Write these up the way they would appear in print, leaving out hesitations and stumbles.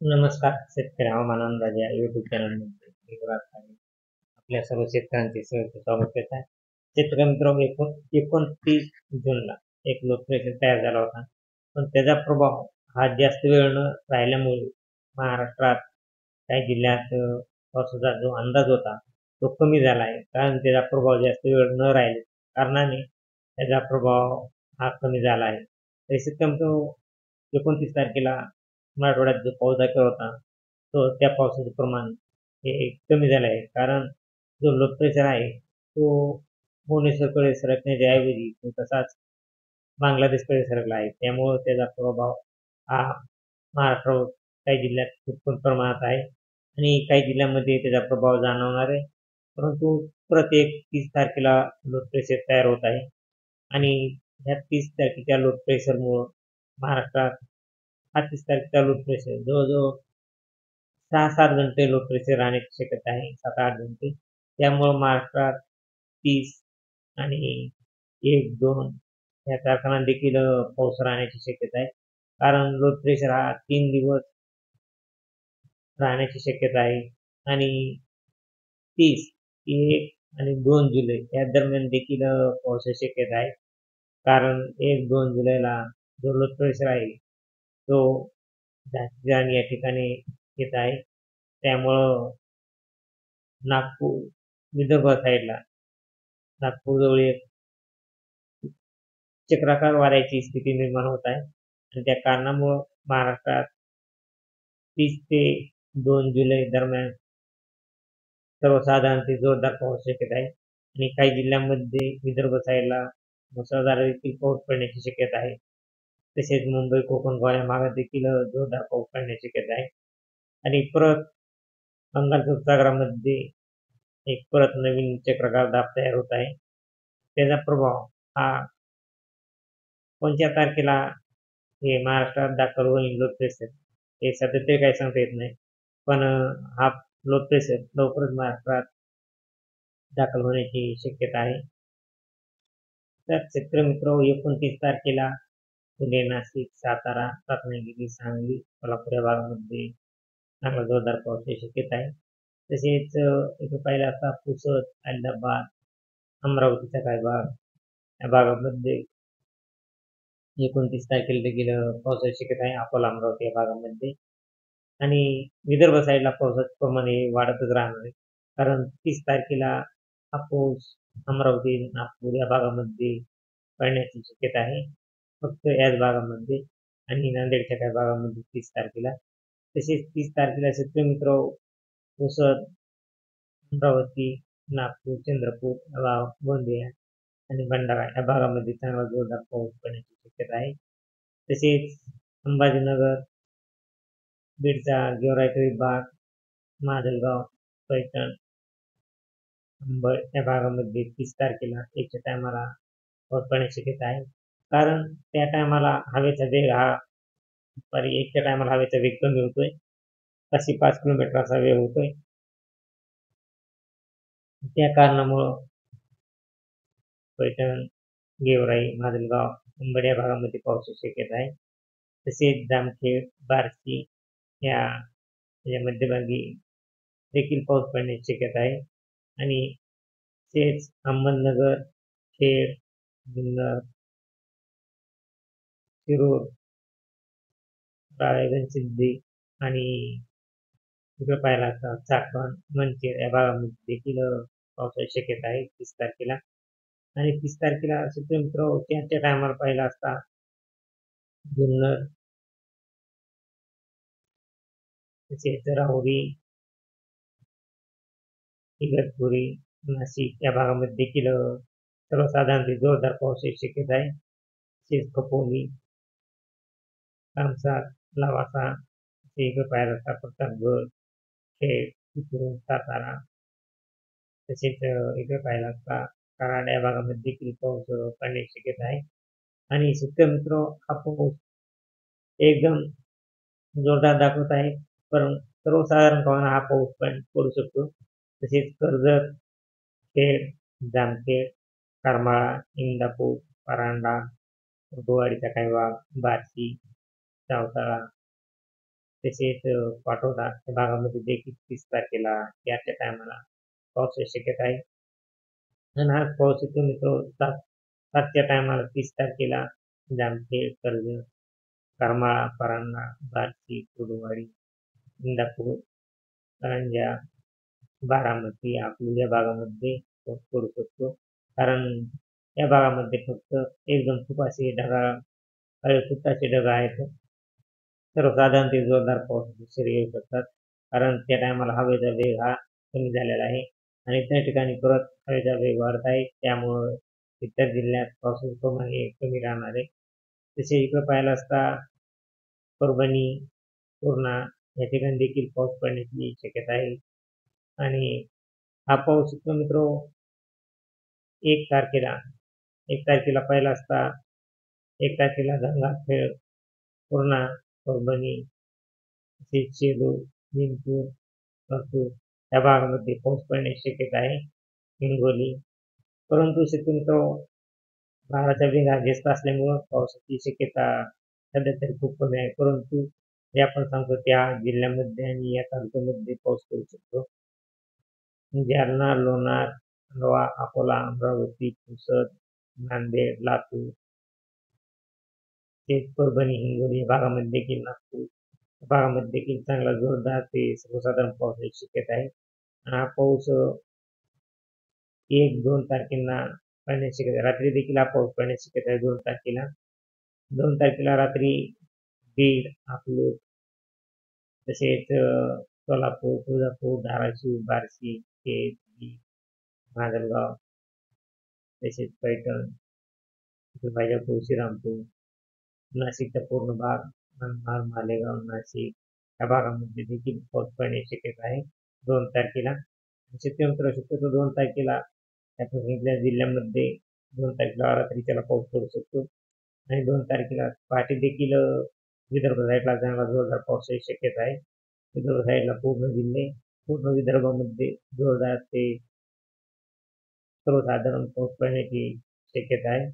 नमस्कार. शेतकरी हवामान अंदाज या युट्यूब चॅनलमध्ये मी युवराज आहे. आपल्या सर्व शेतकऱ्यांचे सहर्ष स्वागत करत आहे. शेतकरी मित्रांनो, 29 जूनला एक लोकप्रिय तयार झाला होता, पण त्याचा प्रभाव हा जास्त वेळ न राहिल्यामुळे महाराष्ट्रात काही जिल्ह्यात पावसाचा जो अंदाज होता तो कमी झाला आहे. कारण त्याचा प्रभाव जास्त वेळ न राहिले कारणाने त्याचा प्रभाव हा कमी झाला आहे. तर शेतकरी मित्रांनो, 29 तारखेला मराठवाड्यात जो पाऊस दाखल होता तो त्या पावसाचे प्रमाण हे कमी झाले आहे. कारण जो लो प्रेशर आहे तो भुवनेश्वरकडे सरकण्याच्या ऐवजी तो तसाच बांगलादेशकडे सरकला आहे. त्यामुळं त्याचा प्रभाव हा महाराष्ट्रावर काही जिल्ह्यात खूप कमी प्रमाणात आहे आणि काही जिल्ह्यांमध्ये त्याचा प्रभाव जाणवणार आहे. परंतु परत एक 30 तारखेला लो प्रेशर तयार होत आहे आणि ह्या 30 तारखेच्या लो प्रेशरमुळं महाराष्ट्रात हा 30 तारखेचा लो प्रेशर जवळजवळ 6-7 घंटे लो प्रेशर राहण्याची शक्यता आहे. 7-8 घंटे. त्यामुळं महाराष्ट्रात 30 आणि 1-2 या तारखांना देखील पाऊस राहण्याची शक्यता आहे. कारण लो प्रेशर हा 3 दिवस राहण्याची शक्यता आहे आणि 30, 1 आणि 2 जुलै या दरम्यान देखील पावसाची शक्यता आहे. कारण 1-2 जुलैला जो लो प्रेशर आहे तो झाशीचा या ठिकाणी येत आहे. त्यामुळं नागपूर, विदर्भ साईडला नागपूरजवळ एक चक्राकार वाऱ्याची स्थिती निर्माण होत आहे आणि त्या कारणामुळं महाराष्ट्रात 30 ते 2 जुलै दरम्यान सर्वसाधारण ते जोरदार पाऊस शक्यता आहे आणि काही जिल्ह्यांमध्ये विदर्भ साईडला मुसळधार देखील पाऊस पडण्याची शक्यता आहे. तसेच मुंबई, कोकण, गोवा या भागात देखील जोरदार पाऊस पडण्याची शक्यता आहे आणि परत बंगालच्या उपसागरामध्ये एक परत नवीन चक्रवात दाब तयार होत आहे. त्याचा प्रभाव हा कोणत्या तारखेला हे महाराष्ट्रात दाखल होईल लो प्रेशर हे सध्या ते काही सांगता येत नाही. पण हा लो प्रेशर लवकरच महाराष्ट्रात दाखल होण्याची शक्यता आहे. तर शेतकरी मित्र, 29 तारखेला पुणे, नाशिक, सातारा, रत्नागिरी, सांगली, कोल्हापूर या भागामध्ये चांगला जोरदार पावसाची शक्यता आहे. तसेच इथे पाहिलं असता पुसद, अहमदाबाद, अमरावतीचा काही भाग या भागामध्ये 29 तारखेला देखील पावसाची शक्यता आहे. अकोला, अमरावती या भागामध्ये आणि विदर्भ साईडला पावसाचं प्रमाण हे वाढतच राहणार आहे. कारण 30 तारखेला हा पाऊस अमरावती, नागपूर या भागामध्ये पडण्याची शक्यता आहे. फक्त याच भागामध्ये आणि नांदेडच्या काही भागामध्ये 30 तारखेला. तसेच 30 तारखेला शेतकरी मित्र पुसद, अमरावती, नागपूर, चंद्रपूर, गोंदिया आणि भंडारा या भागामध्ये चांगला जोरदार पाऊस पडण्याची शक्यता आहे. तसेच संभाजीनगर, बीडचा गेवराई भाग, माजलगाव, पैठण, अंबड या भागामध्ये 30 तारखेला एकच्या टायमाला पाऊस पडण्याची शक्यता आहे. कारण त्या टायमाला हवेचा वेग हा दुपारी एकच्या टायमाला हवेचा वेग कमी होतोय. 505 किलोमीटर असा वेग होतोय. त्या कारणामुळं पैठण, गेवराई, माजलगाव, अंबड या भागामध्ये पावसाची शक्यता आहे. तसेच जामखेड, बार्शी या मध्यभागी देखील पाऊस पडण्याची शक्यता आहे आणि तेच अहमदनगर, खेड, जुन्नर, शिरूर, राळेगण सिद्धी आणि इकडे पाहिला असता चाकण, मंचर या भागामध्ये देखील पावसाची शक्यता आहे 30 तारखेला. आणि 30 तारखेला शेतकरी मित्र त्यांच्या टायमाला पाहिला असता जुन्नर, तसेच राहुरी, इगतपुरी, नाशिक या भागामध्ये देखील सर्वसाधारण जोरदार पावसाची शक्यता आहे. तसेच कपोली, कामसार, लवासा इकडे पाहिला असता प्रतापगड, खेड, चिपळूण, सातारा तसेच इकडे पाहिला असता कराड या भागामध्ये देखील पाऊस पडण्याची शक्यता आहे. आणि शेतकरी मित्र हा पाऊस एकदम जोरदार दाखवत आहे. पण सर्वसाधारणपणे हा पाऊस पडू शकतो. तसेच कर्जत, खेड, जामखेड, करमाळा, इंदापूर, परांडा, गोवाडीचा काही भाग, बार्शी, सावताळा तसेच पाटोदा या भागामध्ये देखील 30 तारखेला याच्या टायमाला पावसाची शक्यता आहे. आणि हा पाऊस येतो मित्र 7च्या टायमाला 30 तारखेला जामखेड, कर्जत, करमाळा, परांडा, बार्शी, कुर्डुवाडी, इंदापूर, कारंजा, बारामती, अकलूज या भागामध्ये पाऊस पडू शकतो. कारण या भागामध्ये फक्त एकदम खूप असे ढगाळ हळकुट्टाचे ढग आहेत. सर्वसाधारण ते जोरदार पाऊस सरी येऊ शकतात. कारण त्या टायमाला हवेचा वेग हा कमी झालेला आहे आणि त्या ठिकाणी परत हवेचा वेग वाढत आहे. त्यामुळं इतर जिल्ह्यात पावसाचे प्रमाण हे कमी राहणार आहे. तसे इकडे पाहायला असता परभणी, पूर्णा या ठिकाणी देखील पाऊस पडण्याची शक्यता आहे. आणि हा पाऊस मित्र 1 तारखेला 1 तारखेला पाहिला असता 1 तारखेला गंगाखेड, पूर्णा, परभणी, तसेच सेलू, जिंतूर, लातूर या भागामध्ये पाऊस पडण्याची शक्यता आहे. हिंगोली, परंतु शक्यतो वाऱ्याचा वेग हा जास्त असल्यामुळं पावसाची शक्यता सध्या तरी खूप कमी आहे. परंतु जे आपण सांगतो त्या जिल्ह्यामध्ये आणि या तालुक्यामध्ये पाऊस पडू शकतो. जालना, लोणार, खंडवा, अकोला, अमरावती, पुसद, नांदेड, लातूर, तेच परभणी, हिंगोली या भागामध्ये देखील नागपूर भागामध्ये देखील चांगला जोरदार ते सर्वसाधारण पावसाची शक्यता आहे. आणि हा पाऊस 1-2 तारखेला पडण्याची शक्यता रात्री देखील हा पाऊस पडण्याची शक्यता आहे. 2 तारखेला 2 तारखेला रात्री बीड, अकलूज तसेच सोलापूर, तुळजापूर, धाराशिव, बार्शी, खेड, माजलगाव तसेच पैठण, वैजापूर, श्रीरामपूर, नाशिकचा पूर्ण भाग, मनमाड, मालेगाव, नाशिक या भागामध्ये देखील पाऊस पडण्याची शक्यता आहे 2 तारखेला. शक्यतो 2 तारखेला आपण सांगितल्या जिल्ह्यामध्ये 2 तारखेला रात्रीच्याला पाऊस पडू शकतो आणि 2 तारखेला पहाटे देखील विदर्भ साईडला चांगला जोरदार पावसाची शक्यता आहे. विदर्भ साईडला पूर्ण विदर्भामध्ये जोरदार ते सर्वसाधारण पाऊस पडण्याची शक्यता आहे.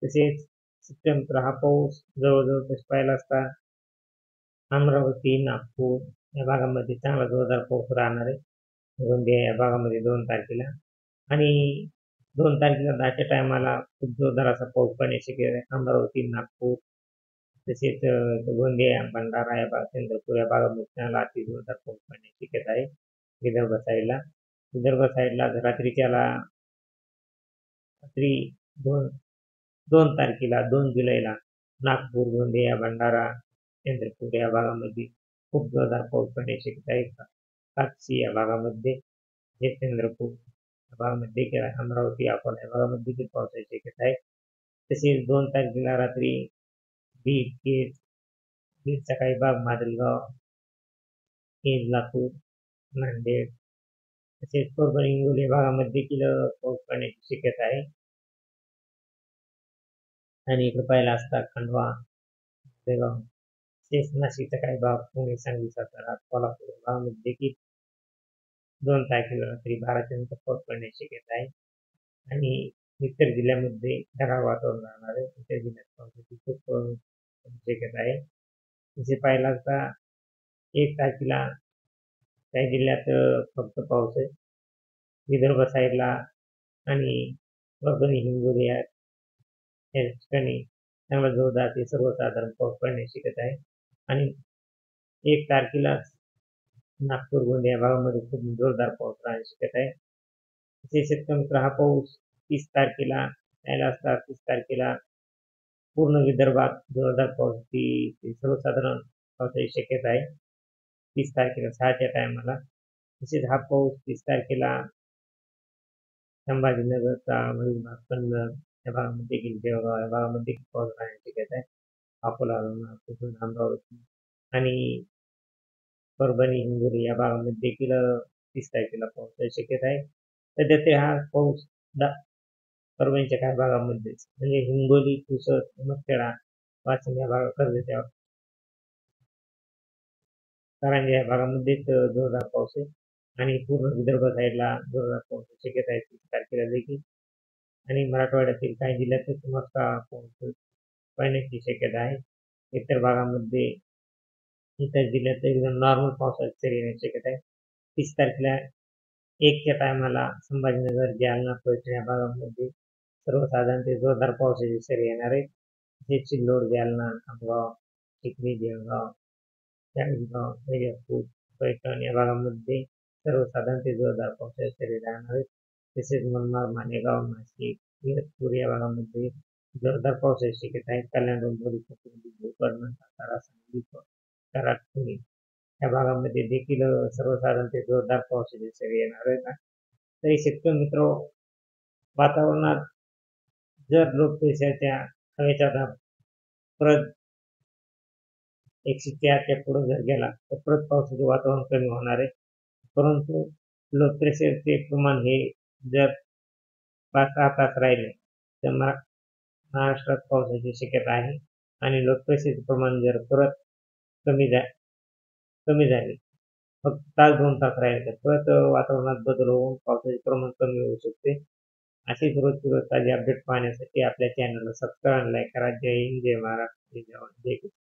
तसेच सप्टेंबर हा पाऊस जवळजवळ तसं पाहिला असता अमरावती, नागपूर या भागामध्ये चांगला जोरदार पाऊस राहणार आहे. गोंदिया या भागामध्ये 2 तारखेला आणि 2 तारखेला 10च्या टायमाला खूप जोरदार असा पाऊस पडण्याची शक्यता आहे. अमरावती, नागपूर तसेच गोंदिया, भंडारा या भाग, चंद्रपूर या भागामध्ये चांगला अति जोरदार पाऊस पडण्याची शक्यता आहे. विदर्भ साईडला रात्रीच्याला रात्री 2 तारखेला 2 जुलैला नागपूर, गोंदिया, भंडारा, चंद्रपूर या भागामध्ये खूप जोरदार पाऊस पडण्याची शक्यता आहे. कापसी या भागामध्ये हे चंद्रपूर या भागामध्ये देखील अमरावती, अकोला या भागामध्ये देखील पावसाची शक्यता आहे. तसेच 2 तारखेला रात्री बीडचा काही भाग, माजलगाव, लातूर, नांदेड तसेच परभणी, हिंगोली भागामध्ये देखील पाऊस पडण्याची शक्यता आहे. आणि इकडे पाहिला असता खंडवा, बेळगाव तसेच नाशिकचा काही भाग, पुणे, सांगली, सातारा, कोल्हापूर भागामध्ये देखील 2 तारखेला रात्री 12च्या नंतर पाऊस पडण्याची शक्यता आहे. आणि इतर जिल्ह्यामध्ये ढगाळ वातावरण राहणार आहे. इतर जिल्ह्यात पावसाची खूप शक्यता आहे. तसे पाहिला असता 1 तारखेला काही जिल्ह्यात फक्त पाऊस आहे. विदर्भ साईडला आणि परभणी, हिंगोली या ठिकाणी चांगला जोरदार ते सर्वसाधारण पाऊस पडण्याची शक्यता आहे. आणि 1 तारखेला नागपूर, गोंदिया या भागामध्ये खूप जोरदार पाऊस राहण्याची शक्यता आहे. तसेच मित्र हा पाऊस 30 तारखेला यायला असता 30 तारखेला पूर्ण विदर्भात जोरदार पाऊस सर्वसाधारण पावसाची शक्यता आहे. 30 तारखेला 6च्या टायमाला तसेच हा पाऊस 30 तारखेला संभाजीनगरचा भाग, कन्नड या भागामध्ये देखील बेळगाव या भागामध्ये देखील पाऊस राहण्याची शक्यता आहे. अकोला, अमरावती आणि परभणी, हिंगोली या भागामध्ये देखील 30 तारखेला पावसाची शक्यता आहे. सध्या ते हा पाऊस परभणीच्या काही भागामध्येच म्हणजे हिंगोली, पुसद, उमरखेडा, वाशिम या भागात, कर्जत या कारंजा या भागामध्येच जोरदार पाऊस आहे. आणि पूर्ण विदर्भ साईडला जोरदार पावसाची शक्यता आहे 30 तारखेला देखील. आणि मराठवाड्यातील काही जिल्ह्यात मोठा पाऊस पडण्याची शक्यता आहे. इतर भागामध्ये इतर जिल्ह्यात एकदम नॉर्मल पावसाची सरी येण्याची शक्यता आहे. 30 तारखेला 1च्या टायमाला संभाजीनगर, जालना, पैठण या भागामध्ये सर्वसाधारण ते जोरदार पावसाची सरी येणार आहे. हे सिल्लोड, जालना, खामगाव, चिखली, देवगाव, चाळीसगाव, वैजापूर, पैठण या भागामध्ये सर्वसाधारण ते जोरदार पावसाची सरी राहणार आहेत. तसेच मनमाड, मालेगाव, नाशिक, इगतपुरी या भागामध्ये जोरदार पावसाची शक्यता आहे. कल्याण, डोंबिवली, भोकरदन, सातारा, सांगली, कराड, पुणे या भागामध्ये देखील सर्वसाधारण ते जोरदार पावसाची सरी येणार आहेत. तरी शेतकरी मित्र, वातावरणात जर लो प्रेशरच्या हवेचा दाब परत 104च्या पुढे जर गेला तर परत पावसाचे वातावरण कमी होणार आहे. परंतु लो प्रेशरचे प्रमाण हे जर 5-6 तास राहिले तर महाराष्ट्रात पावसाची शक्यता आहे. आणि लो प्रेशरचे प्रमाण जर परत कमी झाले, फक्त तास 2 तास राहिले तर परत वातावरणात बदल होऊन पावसाचे प्रमाण कमी होऊ शकते. अशीच रोजची ताजी अपडेट पाहण्यासाठी आपल्या चॅनलला सबस्क्राईब आणि लाईक करा. जय हिंद, जय महाराष्ट्र, जय जवान, जय किसान.